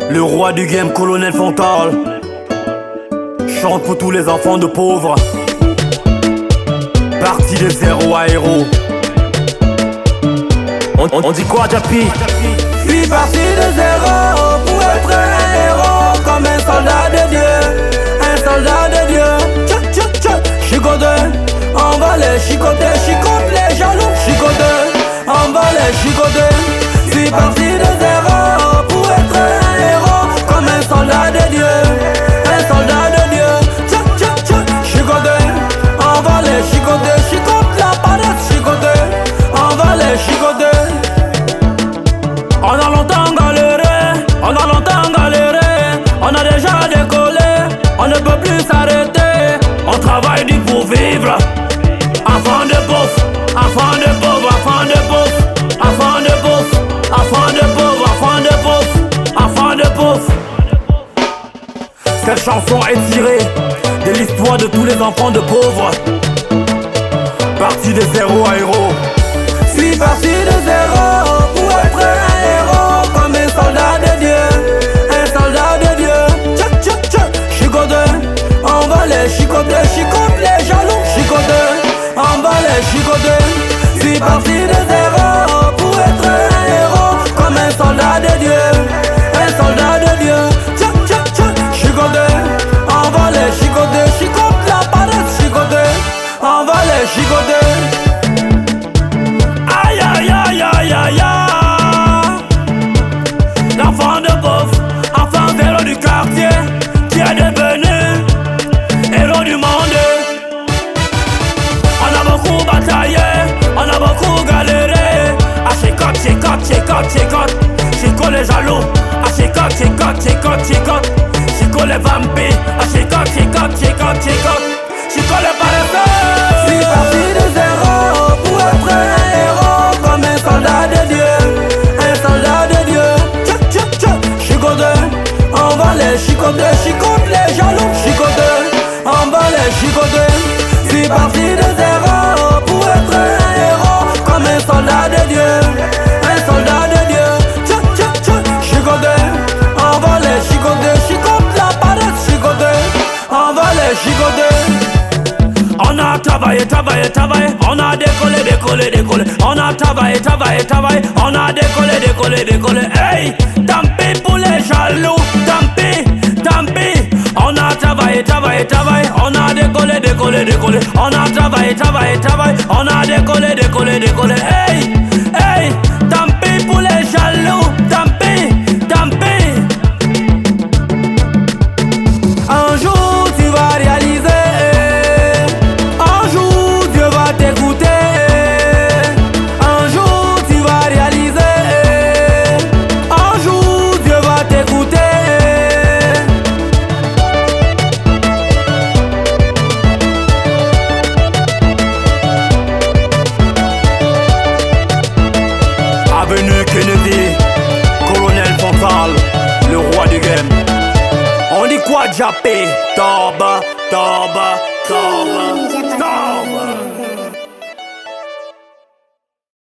Le roi du game, Colonel Fontal, chante pour tous les enfants de pauvres. Parti de zéro à héros. On dit quoi, Jappy? Je suis parti de zéro pour être un héros, comme un soldat de Dieu, un soldat de Dieu. Chicoté, on va les chicoter, chicote les jaloux. Chicoté, on va les chicoter. Je suis parti de zéro pour être un héros, comme un soldat de Dieu, un soldat de Dieu. Chicoté, on va les chicoter, chicote la paresse. Chicoté, on va les chicoter. On a longtemps galéré, on a déjà décollé, on ne peut plus s'arrêter. On travaille dur pour vivre, enfant de pauvre, enfant de pauvre, enfant de pauvre, enfant de pauvre, enfant de pauvre, enfant de pauvre, enfant de pauvre. Cette chanson est tirée de l'histoire de tous les enfants de pauvres. Parti de zéro à héros. Je suis parti de zéro pour être un héros, comme un soldat de Dieu, un soldat de Dieu. Chicoté, on va les chicoter, chicote les jaloux. Chicoté, on va les chicoter. Je suis parti de zéro pour être un héros, comme un soldat de Dieu, un soldat de Dieu. Chicoté, on va les chicoter, chicote la paresse. Chicoté, on va les chicoter. L'enfant de pauvre, enfant zéro du quartier, qui est devenu héros du monde. On a beaucoup bataillé, on a beaucoup galéré. À chicote, chicote, chicote, chicote, chicote les jaloux. À chicote, chicote, chicote, chicote, chicote les vampires. À chicote, chicote, chicote, chicote, chicote les paresseux. Je suis parti de zéro pour être un héros, comme un soldat de Dieu, un soldat de Dieu. Chicoté, on va les chicoter, chicote les jaloux. Chicoté, on va les chicoter. Je suis parti de zéro pour être un héros, comme un soldat de Dieu, un soldat de Dieu. Chicoté, on va les chicoter, chicote la paresse. Chicoté, on va les chicoter. On a travaillé, travaillé, travaillé, on a décollé, décollé, décollé. On a travaillé, travaillé, travaillé, on a décollé, décollé, décollé. Hey, tant pis pour les jaloux, tant pis, tant pis. On a travaillé, travaillé, travaillé, on a décollé, décollé, décollé. On a travaillé, travaillé, travaillé, on a décollé, décollé, décollé. Hey, hey, tant pis pour les jaloux, tant pis, tant pis. Un jour tu vas réaliser, un jour Dieu va t'écouter. Un jour tu vas réaliser, un jour Dieu va t'écouter. Avenue Kennedy, Colonel Fontal, le roi du game. On dit quoi, Jappy? Toba, toba, toba.